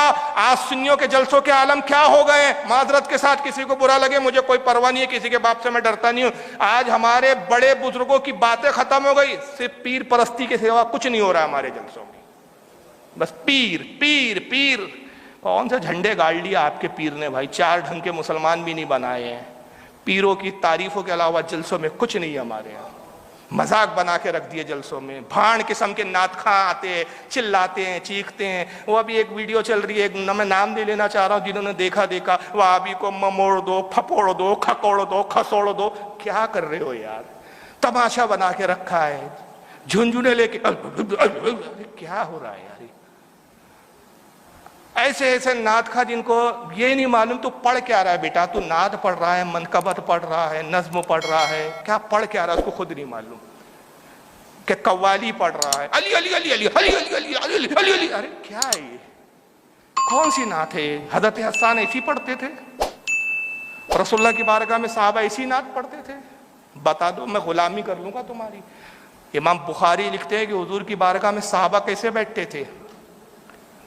आज सुन्नियों के जलसों के आलम क्या हो गए। माजरत के साथ, किसी को बुरा लगे मुझे कोई परवाह नहीं है, किसी के बाप से मैं डरता नहीं हूं। आज हमारे बड़े बुजुर्गों की बातें खत्म हो गई, सिर्फ पीर परस्ती के सिवा कुछ नहीं हो रहा हमारे जलसों में। बस पीर पीर पीर। कौन से झंडे गाड़ लिया आपके पीर ने भाई, 4 ढंग के मुसलमान भी नहीं बनाए हैं। पीरों की तारीफों के अलावा जलसों में कुछ नहीं है हमारे यहाँ। मजाक बना के रख दिए जलसों में, भाण किस्म के नातखां आते हैं, चिल्लाते हैं, चीखते हैं। वो अभी एक वीडियो चल रही है, मैं नाम नहीं लेना चाह रहा हूँ, जिन्होंने देखा वहाबी को ममोड़ दो, फपोड़ दो, खकोड़ दो, खसोड़ दो। क्या कर रहे हो यार, तमाशा बना के रखा है, झुंझुने लेके क्या हो रहा है यार। ऐसे ऐसे नात खा जिनको ये नहीं मालूम तू पढ़ क्या रहा है बेटा, तू नात पढ़ रहा है, मनकबत पढ़ रहा है, नज्म पढ़ रहा है, क्या पढ़ क्या रहा है उसको खुद नहीं मालूम, कि कव्वाली पढ़ रहा है, अली अली अली अली अली अली अली अली अली अली। अरे क्या है ये, कौन सी नात है? हजरत हसन ऐसी पढ़ते थे? रसूलुल्लाह की बारगाह में साहबा ऐसी नात पढ़ते थे? बता दो, मैं गुलामी कर लूंगा तुम्हारी। इमाम बुखारी लिखते हैं कि हुजूर की बारगाह में साहबा कैसे बैठते थे,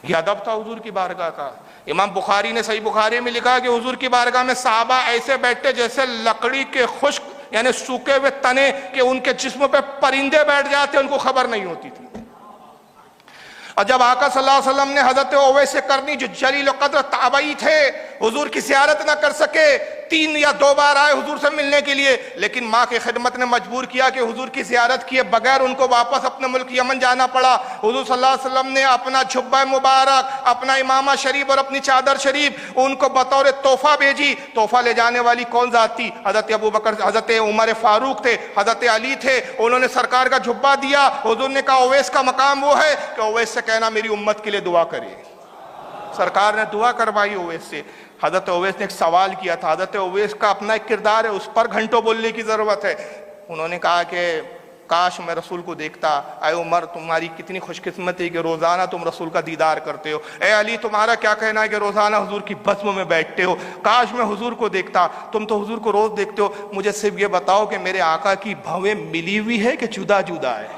ये अदब था हुजूर की बारगाह का। इमाम बुखारी ने सही बुखारी में लिखा कि हुजूर की बारगाह में साहबा ऐसे बैठते जैसे लकड़ी के खुश्क यानी सूखे हुए तने के उनके जिस्म पे परिंदे बैठ जाते, उनको खबर नहीं होती थी। और जब आका सल्लल्लाहु अलैहि वसल्लम ने हजरत ओवैस करनी जो जलील कद्र ताबई थे, हुजूर की ज़ियारत ना कर सके, 3 या 2 बार आए हुजूर से मिलने के लिए, लेकिन माँ की खिदमत ने मजबूर किया कि हुजूर की ज़ियारत किए बगैर उनको वापस अपने मुल्क यमन जाना पड़ा। हुजूर सल्लल्लाहु अलैहि वसल्लम ने अपना जुब्बा मुबारक, अपना इमामा शरीफ और अपनी चादर शरीफ उनको बतौर तोहफा भेजी। तोहफा ले जाने वाली कौन जात थी? हजरत अबू बकर, हजरत उमर फारूक थे, हजरत अली थे। उन्होंने सरकार का जुब्बा दिया। हुजूर ने कहा ओवैस का मकाम वो है कि ओवैस से कहना मेरी उम्मत के लिए दुआ करे। सरकार ने दुआ करवाई ओवैस से। हजरत ओवैस ने एक सवाल किया था, हजरत ओवैस का अपना एक किरदार है, उस पर घंटों बोलने की ज़रूरत है। उन्होंने कहा कि काश मैं रसूल को देखता। अय उमर, तुम्हारी कितनी खुशकिस्मती है कि रोज़ाना तुम रसूल का दीदार करते हो। ए अली, तुम्हारा क्या कहना है कि रोज़ाना हुजूर की बज़्म में बैठते हो। काश मैं हुजूर को देखता, तुम तो हुजूर को रोज़ देखते हो। मुझे सिर्फ ये बताओ कि मेरे आका की भवें मिली हुई है कि जुदा जुदा है?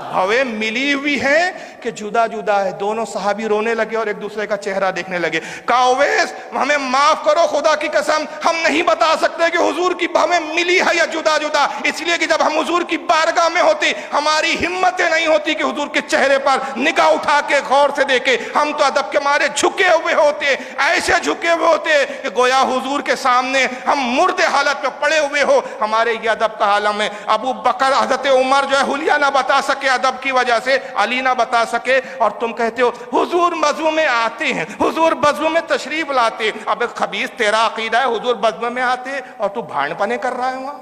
भवें मिली हुई है कि जुदा जुदा है? दोनों सहाबी रोने लगे और एक दूसरे का चेहरा देखने लगे। कहा ओवैस, हमें माफ करो, खुदा की कसम हम नहीं बता सकते कि हुजूर की भवें मिली है या जुदा जुदा, इसलिए कि जब हम हुजूर की बारगाह में होते हमारी हिम्मतें नहीं होती कि हुजूर के चेहरे पर निगाह उठा के गौर से देखे। हम तो अदब के मारे झुके हुए होते, ऐसे झुके हुए होते कि गोया हुजूर के सामने हम मुर्दे हालत में पड़े हुए हो। हमारे ये अदब का आलम है। अबू बकर, हजरत उमर जो है हुलिया ना बता सके अदब की वजह से, अली ना बता सके, और तुम कहते हो हुजूर बज़्म में आते हैं, हुजूर बज़्म में तशरीफ लाते। अब खबीस तेरा अकीदा है हुजूर बज़्म में आते और तू भांडपने कर रहा है, वहां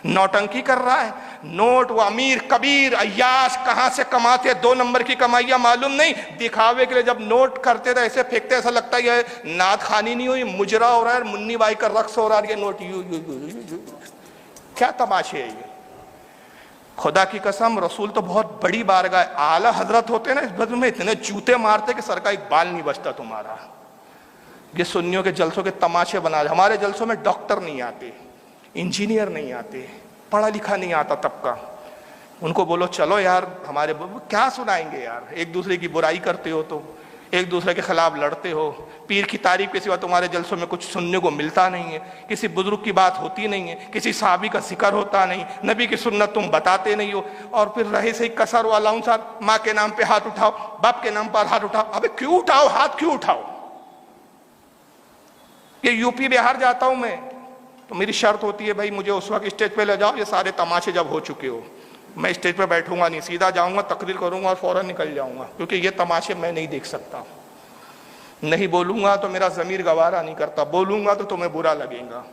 नौटंकी कर रहा है। नोट वो अमीर कबीर अय्याश कहां से कमाते, 2 नंबर की कमाइयां मालूम नहीं, दिखावे के लिए जब नोट करते थे ऐसे फेंकते, ऐसा लगता है ये नात खानी नहीं हुई, मुजरा हो रहा है, मुन्नी बाई का रक्स हो रहा है, ये नोट यू क्या तमाशे है ये। खुदा की कसम रसूल तो बहुत बड़ी बारगाह, आला हजरत होते ना, इस बज़्म में इतने जूते मारते कि सर का एक बाल नहीं बचता तुम्हारा। ये सुन्नियों के जलसों के तमाशे बना। हमारे जलसों में डॉक्टर नहीं आते, इंजीनियर नहीं आते, पढ़ा लिखा नहीं आता तबका। उनको बोलो चलो यार, हमारे क्या सुनाएंगे यार, एक दूसरे की बुराई करते हो, तो एक दूसरे के खिलाफ लड़ते हो। पीर की तारीफ के सिवा तुम्हारे जलसों में कुछ सुनने को मिलता नहीं है, किसी बुजुर्ग की बात होती नहीं है, किसी साहबी का जिक्र होता नहीं, नबी की सुन्नत तुम बताते नहीं हो। और फिर रहे से कसर वाला अनुसार माँ के नाम पे हाथ उठाओ, बाप के नाम पर हाथ उठाओ। अबे क्यों उठाओ हाथ, क्यों उठाओ? ये यूपी बिहार जाता हूं मैं तो मेरी शर्त होती है भाई मुझे उस वक्त स्टेज पे ले जाओ, ये सारे तमाशे जब हो चुके हो। मैं स्टेज पे बैठूंगा नहीं, सीधा जाऊंगा, तकरीर करूंगा और फौरन निकल जाऊंगा, क्योंकि ये तमाशे मैं नहीं देख सकता। नहीं बोलूंगा तो मेरा ज़मीर गवारा नहीं करता, बोलूंगा तो तुम्हें बुरा लगेगा।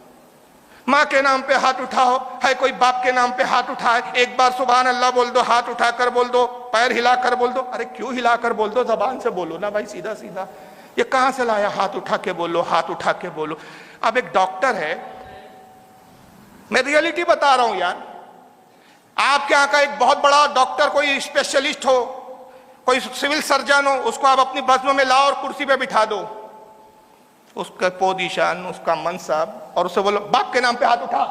माँ के नाम पे हाथ उठाओ, है कोई बाप के नाम पे हाथ उठाए, एक बार सुभान अल्लाह बोल दो, हाथ उठाकर बोल दो, पैर हिलाकर बोल दो। अरे क्यों हिलाकर बोल दो, जबान से बोलो ना भाई, सीधा सीधा। ये कहां से लाया हाथ उठा के बोलो, हाथ उठा के बोलो। अब एक डॉक्टर है, मैं रियलिटी बता रहा हूं यार, आपके यहाँ का एक बहुत बड़ा डॉक्टर, कोई स्पेशलिस्ट हो, कोई सिविल सर्जन हो, उसको आप अपनी बज़्म में लाओ और कुर्सी पे बिठा दो, उसका पोजीशन, उसका मनसब, और उससे बोलो बाप के नाम पे हाथ उठा,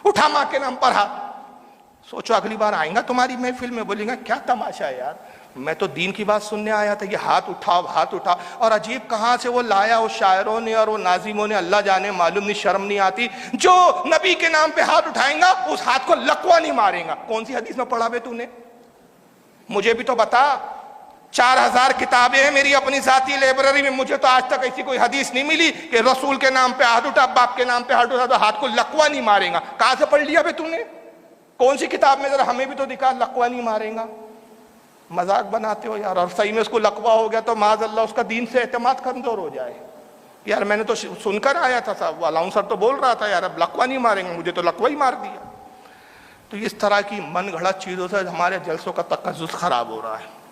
उठा माँ के नाम पर हाथ। सोचो अगली बार आएगा तुम्हारी महफिल में, बोलेगा क्या तमाशा है यार, میں تو دین کی بات سننے آیا تھا، یہ ہاتھ اٹھاؤ ہاتھ اٹھاؤ، اور عجیب کہاں سے وہ لایا وہ شاعروں نے اور وہ ناظموں نے، اللہ جانے، معلوم نہیں، شرم نہیں آتی۔ جو نبی کے نام پہ ہاتھ اٹھائیں گا اس ہاتھ کو لقوہ نہیں ماریں گا۔ کون سی حدیث میں پڑھا بے تو نے؟ مجھے بھی تو بتا۔ 4000 کتابیں ہیں میری اپنی ذاتی لائبریری میں، مجھے تو آج تک ایسی کوئی حدیث نہیں ملی کہ رسول کے نام پہ ہاتھ اٹھا، باپ کے نام پہ ہاتھ اٹھا تو ہاتھ کو لقوہ نہیں ماریں گا۔ کہاں سے پڑھ لیا بے تو نے؟ کون سی کتاب میں؟ ذرا ہمیں بھی تو دکھا، لقوہ نہیں ماریں گا۔ مذاق بناتے ہو یار، اور صحیح میں اس کو لقوہ ہو گیا تو معاذ اللہ اس کا دین سے اعتماد کمزور ہو جائے۔ یار میں نے تو سن کر آیا تھا، صاحب الاؤنسر تو بول رہا تھا یار اب لقوہ نہیں ماریں گے، مجھے تو لقوہ ہی مار دیا۔ تو اس طرح کی من گھڑت چیزوں سے ہمارے جلسوں کا تقدس خراب ہو رہا ہے۔